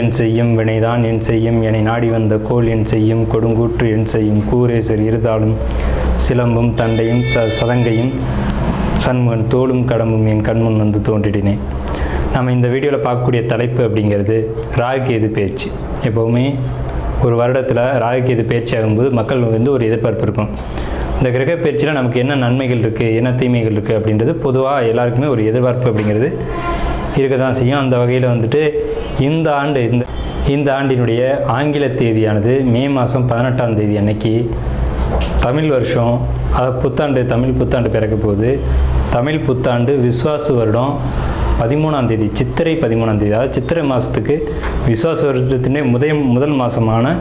என் செய்யும் வினைதான் என் செய்யும் என்னை நாடி வந்த கோல் என் செய்யும் கொடுங்கூற்று என் செய்யும் கூரேசர் இருதாலும் சிலம்பும் தண்டையும் சதங்கையும் சண்முகன் தோளும் கடம்பும் என் கண்முன் வந்து தோன்றிடினேன். நம்ம இந்த வீடியோவில் பார்க்கக்கூடிய தலைப்பு அப்படிங்கிறது ராகுகேது பயிற்சி. எப்போவுமே ஒரு வருடத்தில் ராகுகேது பயிற்சி ஆகும்போது மக்கள் வந்து ஒரு எதிர்பார்ப்பு இருக்கும். இந்த கிரக பயிற்சியில் நமக்கு என்ன நன்மைகள் இருக்குது, என்ன தீமைகள் இருக்குது அப்படின்றது பொதுவாக எல்லாருக்குமே ஒரு எதிர்பார்ப்பு அப்படிங்கிறது இருக்க தான் செய்யும். அந்த வகையில் வந்துட்டு இந்த ஆண்டினுடைய ஆங்கில தேதியானது மே மாதம் 18ஆம் தேதி அன்னைக்கு தமிழ் வருஷம், அதாவது புத்தாண்டு, தமிழ் புத்தாண்டு பிறக்க போகுது. தமிழ் புத்தாண்டு விஸ்வாசு வருடம் 13ஆம் தேதி, சித்திரை 13ஆம் தேதி, அதாவது சித்திரை மாதத்துக்கு விஸ்வாச வருடத்தினுடைய முதல் மாதமான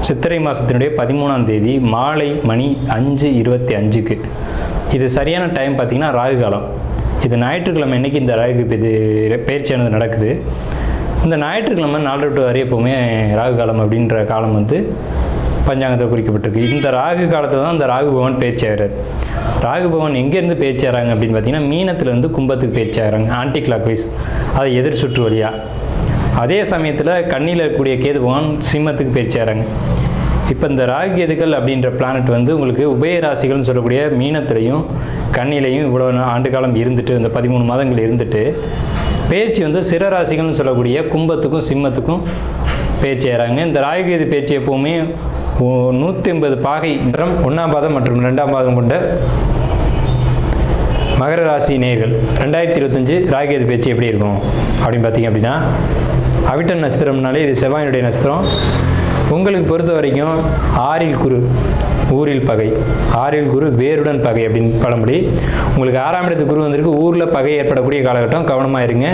சித்திரை மாதத்தினுடைய 13ஆம் தேதி மாலை மணி 5:25க்கு. இது சரியான டைம் பார்த்திங்கன்னா ராகு காலம். இது ஞாயிற்றுக்கிழமை அன்றைக்கி இந்த ராகு பயிற்சியானது நடக்குது. இந்த ஞாயிற்றுக்கிழமை 4 to 6 எப்போவுமே ராகு காலம் அப்படின்ற காலம் வந்து பஞ்சாங்கத்தில் குறிக்கப்பட்டிருக்கு. இந்த ராகு காலத்தில் தான் இந்த ராகு பகவான் பயிற்சி ஆகிறார். ராகு பகவான் எங்கேருந்து பயிற்சி ஆகிறாங்க அப்படின்னு பார்த்தீங்கன்னா மீனத்துலேருந்து கும்பத்துக்கு பயிற்சி ஆகிறாங்க, ஆன்டி கிளாக் வைஸ், அதை எதிர் சுற்று வழியாக. அதே சமயத்தில் கண்ணியில் இருக்கக்கூடிய கேது பகவான் சிம்மத்துக்கு பயிற்சி ஆகிறாங்க. இப்போ இந்த ராகு கேதுக்கள் அப்படின்ற பிளானட் வந்து உங்களுக்கு உபயராசிகள்னு சொல்லக்கூடிய மீனத்திலையும் கண்ணிலையும் இவ்வளோ ஆண்டு காலம் இருந்துட்டு, இந்த 13 மாதங்கள் இருந்துட்டு, பயிற்சி வந்து சிறராசிகள்னு சொல்லக்கூடிய கும்பத்துக்கும் சிம்மத்துக்கும் பயிற்சி ஆகிறாங்க. இந்த ராகுகேது பயிற்சி எப்போவுமே 180 பாகை 1ஆம் பாதம் மற்றும் 2ஆம் பாதம் கொண்ட மகர ராசி நேயர்கள் 2025 ராகுகேது பயிற்சி எப்படி இருக்கும் அப்படின்னு பார்த்தீங்க அப்படின்னா, அவிட்டம் நட்சத்திரம்னாலே இது செவ்வாயினுடைய நட்சத்திரம். உங்களுக்கு பொறுத்த வரைக்கும் 6இல் குரு ஊரில் பகை, 6இல் குரு வேருடன் பகை அப்படின்னு பழமொழி. உங்களுக்கு 6ஆம் இடத்து குரு வந்திருக்கு, ஊரில் பகை ஏற்படக்கூடிய காலகட்டம். கவனமாக இருங்க.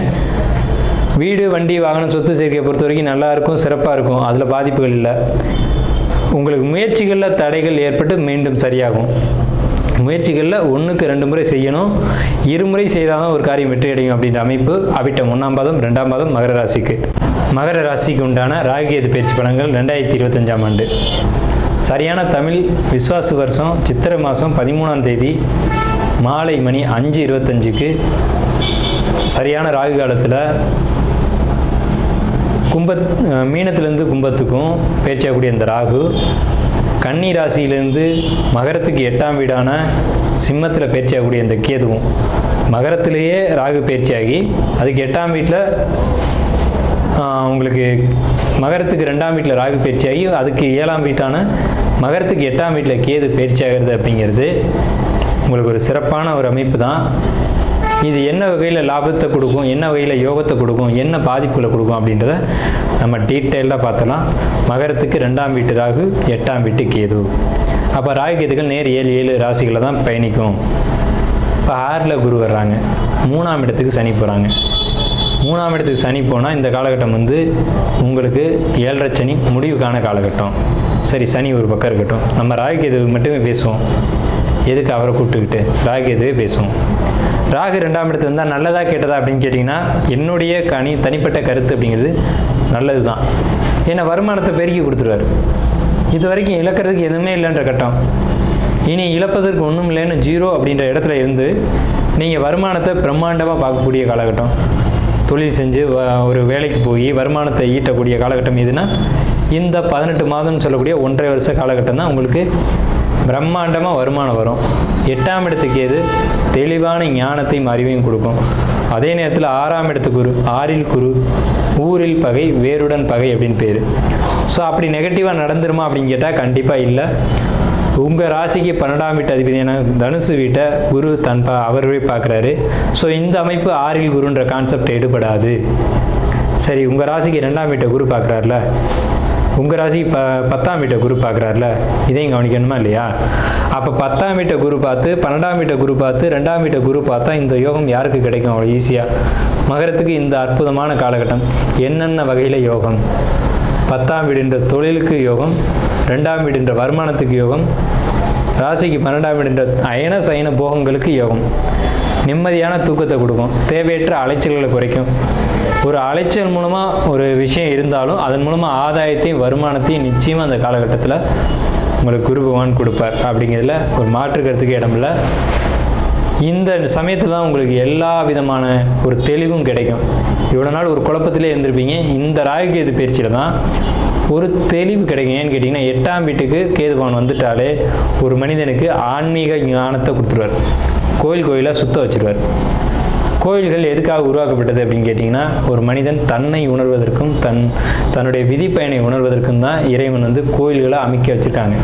வீடு, வண்டி, வாகனம், சொத்து சேர்க்கையை பொறுத்த வரைக்கும் நல்லா இருக்கும், சிறப்பாக இருக்கும், அதில் பாதிப்புகள் இல்லை. உங்களுக்கு முயற்சிகளில் தடைகள் ஏற்பட்டு மீண்டும் சரியாகும். முயற்சிகளில் 1க்கு 2 முறை செய்யணும், 2 முறை செய்தால் தான் ஒரு காரியம் வெற்றி அடையும் அப்படின்ற அமைப்பு அவிட்டம் 1ஆம் பாதம் 2ஆம் பாதம் மகர ராசிக்கு. மகர ராசிக்கு உண்டான ராகுகேது பயிற்சி பலன்கள் 2025ஆம் ஆண்டு. சரியான தமிழ் விஸ்வாசு வருஷம் சித்திரை மாதம் 13ஆம் தேதி மாலை மணி 5:25க்கு சரியான ராகு காலத்தில் மீனத்திலேருந்து கும்பத்துக்கும் பயிற்சியாகக்கூடிய இந்த ராகு கன்னி ராசியிலிருந்து மகரத்துக்கு 8ஆம் வீடான சிம்மத்தில் பயிற்சியாகக்கூடிய இந்த கேதுவும் மகரத்திலேயே ராகு பயிற்சியாகி அதுக்கு 8ஆம் வீட்டில் உங்களுக்கு மகரத்துக்கு 2ஆம் வீட்டில் ராகு பயிற்சியாகி அதுக்கு 7ஆம் வீட்டான மகரத்துக்கு 8ஆம் வீட்டில் கேது பயிற்சி ஆகிறது அப்படிங்கிறது உங்களுக்கு ஒரு சிறப்பான ஒரு அமைப்பு தான். இது என்ன வகையில் லாபத்தை கொடுக்கும், என்ன வகையில் யோகத்தை கொடுக்கும், என்ன பாதிப்புகளை கொடுக்கும் அப்படின்றத நம்ம டீட்டெயிலாக பார்த்தலாம். மகரத்துக்கு 2ஆம் வீட்டு ராகு, 8ஆம் வீட்டு கேது. அப்போ ராகு கேதுகள் நேர் 7 ராசிகளை தான் பயணிக்கும். இப்போ 6ல் குரு வர்றாங்க, 3ஆம் இடத்துக்கு சனி போகிறாங்க. 3ஆம் இடத்துக்கு சனி போனால் இந்த காலகட்டம் வந்து உங்களுக்கு 7.5 சனி முடிவுக்கான காலகட்டம். சரி, சனி ஒரு பக்கம் இருக்கட்டும், நம்ம ராகுகேது மட்டுமே பேசுவோம். எதுக்கு அவரை கூப்பிட்டுக்கிட்டு ராகுகேதுவே பேசுவோம். ராகு 2ஆம் இடத்துல இருந்தால் நல்லதா கேட்டதா அப்படின்னு கேட்டிங்கன்னா, என்னுடைய தனிப்பட்ட கருத்து அப்படிங்கிறது நல்லது தான். ஏன்னா வருமானத்தை பெருக்கி கொடுத்துருவார். இது வரைக்கும் இழக்கிறதுக்கு எதுவுமே இல்லைன்ற கட்டம், இனி இழப்பதற்கு ஒன்றும் இல்லைன்னு 0 அப்படின்ற இடத்துல இருந்து நீங்கள் வருமானத்தை பிரம்மாண்டமாக பார்க்கக்கூடிய காலகட்டம். தொழில் செஞ்சு ஒரு வேலைக்கு போய் வருமானத்தை ஈட்டக்கூடிய காலகட்டம் எதுனா இந்த 18 மாதம்னு சொல்லக்கூடிய 1.5 வருஷ காலகட்டம் தான் உங்களுக்கு பிரம்மாண்டமாக வருமானம் வரும். 8ஆம் இடத்துக்கு எது தெளிவான ஞானத்தையும் அறிவையும் கொடுக்கும். அதே நேரத்தில் 6ஆம் இடத்துக்கு குரு, 6இல் குரு ஊரில் பகை வேருடன் பகை அப்படின்னு பேர். ஸோ அப்படி நெகட்டிவாக நடந்துருமா அப்படின்னு கேட்டால் கண்டிப்பாக இல்லை. உங்கள் ராசிக்கு 12ஆம் வீட்டு அதிபதியான தனுசு வீட்டை குரு அவரே பார்க்குறாரு. ஸோ இந்த அமைப்பு 6இல் குருன்ற கான்செப்ட் எடுபடாது. சரி, உங்கள் ராசிக்கு 2ஆம் வீட்டை குரு பார்க்குறாருல, உங்கள் ராசிக்கு 10ஆம் வீட்டை குரு பார்க்குறாருல, இதையும் கவனிக்கணுமா இல்லையா? அப்போ 10ஆம் வீட்டை குரு பார்த்து, 12ஆம் வீட்டை குரு பார்த்து, 2ஆம் வீட்டை குரு பார்த்தா இந்த யோகம் யாருக்கு கிடைக்கும் அவ்வளோ ஈஸியாக? மகரத்துக்கு இந்த அற்புதமான காலகட்டம். என்னென்ன வகையில் யோகம்? 10ஆம் வீடுன்ற தொழிலுக்கு யோகம், 2ஆம் வீடுன்ற வருமானத்துக்கு யோகம், ராசிக்கு 12ஆம் வீடுன்ற அயன சயன போகங்களுக்கு யோகம். நிம்மதியான தூக்கத்தை கொடுக்கும், தேவையற்ற அலைச்சல்களை குறைக்கும். ஒரு அலைச்சல் மூலமாக ஒரு விஷயம் இருந்தாலும் அதன் மூலமாக ஆதாயத்தையும் வருமானத்தையும் நிச்சயமாக அந்த காலகட்டத்தில் உங்களுக்கு குரு பகவான் கொடுப்பார். அப்படிங்கிறதுல ஒரு மாற்று கருத்துக்கு இடமில்லை. இந்த சமயத்தில் தான் உங்களுக்கு எல்லா விதமான ஒரு தெளிவும் கிடைக்கும். இவ்வளோ நாள் ஒரு குழப்பத்திலே இருந்திருப்பீங்க. இந்த ராகு கேது பயிற்சியில் தான் ஒரு தெளிவு கிடைக்கும். ஏன்னு கேட்டிங்கன்னா 8ஆம் வீட்டுக்கு கேது பகவான் வந்துட்டாலே ஒரு மனிதனுக்கு ஆன்மீக ஞானத்தை கொடுத்துருவார். கோயிலாக சுத்த வச்சுருவார். கோயில்கள் எதுக்காக உருவாக்கப்பட்டது அப்படின்னு கேட்டிங்கன்னா ஒரு மனிதன் தன்னை உணர்வதற்கும் தன்னுடைய விதிப்பயனை உணர்வதற்கும் தான் இறைவன் கோயில்களை அமைக்க வச்சுருக்காங்க.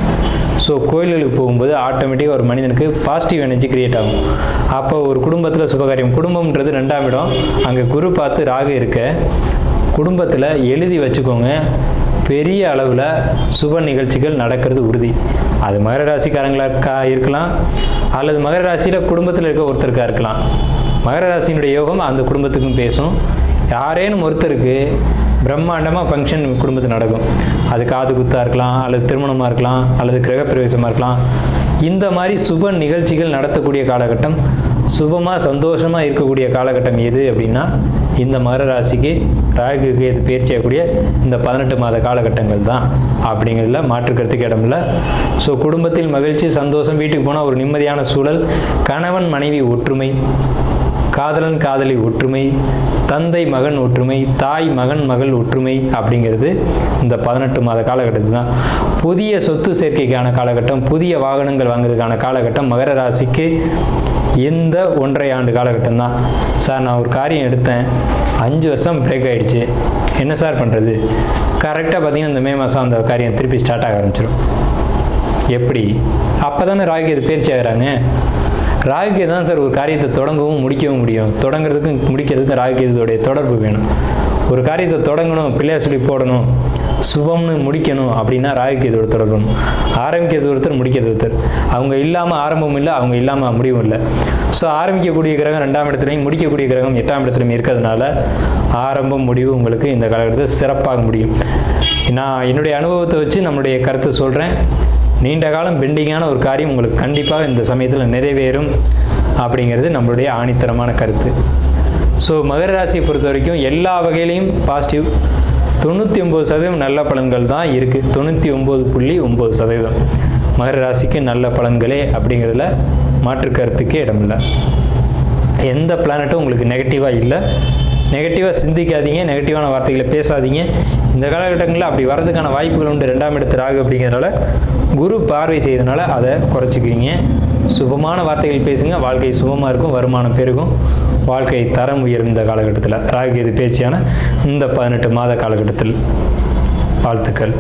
ஸோ கோயில்களுக்கு போகும்போது ஆட்டோமேட்டிக்காக ஒரு மனிதனுக்கு பாசிட்டிவ் எனர்ஜி கிரியேட் ஆகும். அப்போ ஒரு குடும்பத்தில் சுபகாரியம், குடும்பம்ன்றது 2ஆம் இடம், அங்கே குரு பார்த்து ராகு இருக்க குடும்பத்தில் எழுதி வச்சுக்கோங்க, பெரிய அளவில் சுப நிகழ்ச்சிகள் நடக்கிறது உறுதி. அது மகர ராசிக்காரங்களாக இருக்கலாம், அல்லது மகர ராசியில் குடும்பத்தில் இருக்க ஒருத்தருக்காக இருக்கலாம். மகர ராசியினுடைய யோகம் அந்த குடும்பத்துக்கும் பேசும். யாரேனும் ஒருத்தருக்கு பிரம்மாண்டமாக ஃபங்க்ஷன் குடும்பத்தில் நடக்கும். அது காது குத்தாக இருக்கலாம், அல்லது திருமணமாக இருக்கலாம், அல்லது கிரகப்பிரவேசமாக இருக்கலாம். இந்த மாதிரி சுப நிகழ்ச்சிகள் நடத்தக்கூடிய காலகட்டம், சுபமாக சந்தோஷமாக இருக்கக்கூடிய காலகட்டம் எது அப்படின்னா இந்த மகர ராசிக்கு ராகு கேது பயிற்சியாகக்கூடிய இந்த 18 மாத காலகட்டங்கள் தான். அப்படிங்கிறதுல மாற்றுக்கிறதுக்கு இடமில்லை. ஸோ குடும்பத்தில் மகிழ்ச்சி, சந்தோஷம், வீட்டுக்கு போனால் ஒரு நிம்மதியான சூழல், கணவன் மனைவி ஒற்றுமை, காதலன் காதலி ஒற்றுமை, தந்தை மகன் ஒற்றுமை, தாய் மகன் மகள் ஒற்றுமை அப்படிங்கிறது இந்த 18 மாத காலகட்டத்தில் தான். புதிய சொத்து சேர்க்கைக்கான காலகட்டம், புதிய வாகனங்கள் வாங்குறதுக்கான காலகட்டம் மகர ராசிக்கு இந்த 1.5 ஆண்டு காலகட்டம் தான். சார் நான் ஒரு காரியம் எடுத்தேன், 5 வருஷம் பிரேக் ஆகிடுச்சு, என்ன சார் பண்ணுறது? கரெக்டாக பார்த்தீங்கன்னா இந்த மே மாதம் அந்த காரியம் திருப்பி ஸ்டார்ட் ஆக ஆரம்பிச்சிடும். எப்படி? அப்போ தானே ராகு கேது பயிற்சி ஆகிறாங்க. ராகு கேது தான் சார் ஒரு காரியத்தை தொடங்கவும் முடிக்கவும் முடியும். தொடங்குறதுக்கும் முடிக்கிறதுக்கும் ராகு கேதுடைய தொடர்பு வேணும். ஒரு காரியத்தை தொடங்கணும், பிள்ளையார் சொல்லி போடணும், சுபம்னு முடிக்கணும் அப்படின்னா ராகு கேதுவோட தொடர்பு. ஆரம்பிக்கிறது ஒருத்தர், முடிக்கிறது ஒருத்தர். அவங்க இல்லாமல் ஆரம்பமும் இல்லை, அவங்க இல்லாமல் முடிவும் இல்லை. ஸோ ஆரம்பிக்கக்கூடிய கிரகம் 2ஆம் இடத்துலையும், முடிக்கக்கூடிய கிரகம் 8ஆம் இடத்துலையும் இருக்கிறதுனால ஆரம்பம் முடிவு உங்களுக்கு இந்த காலகட்டத்தில் சிறப்பாக முடியும். நான் என்னுடைய அனுபவத்தை வச்சு நம்மளுடைய கருத்தை சொல்கிறேன். நீண்ட காலம் பெண்டிங்கான ஒரு காரியம் உங்களுக்கு கண்டிப்பாக இந்த சமயத்தில் நிறைவேறும் அப்படிங்கிறது நம்மளுடைய ஆணித்தரமான கருத்து. ஸோ மகர ராசியை பொறுத்த வரைக்கும் எல்லா வகையிலையும் பாசிட்டிவ். 99% நல்ல பலன்கள் தான் இருக்குது. 99.9% மகர ராசிக்கு நல்ல பலன்களே அப்படிங்கிறதுல மாற்று கருத்துக்கே இடமில்லை. எந்த பிளானட்டும் உங்களுக்கு நெகட்டிவாக இல்லை. நெகட்டிவாக சிந்திக்காதீங்க, நெகட்டிவான வார்த்தைகளை பேசாதீங்க. இந்த காலகட்டங்களில் அப்படி வர்றதுக்கான வாய்ப்புகள் உண்டு. 2ஆம் இடத்து ராகு அப்படிங்கிறதுனால குரு பார்வை செய்யறதுனால அதை குறைச்சிக்குவீங்க. சுபமான வார்த்தைகள் பேசுங்க, வாழ்க்கை சுபமாக இருக்கும், வருமானம் பெருகும், வாழ்க்கை தரம் உயர்ந்த காலகட்டத்தில் ராகு கேது பேச்சியான இந்த 18 மாத காலகட்டத்தில் வாழ்த்துக்கள்.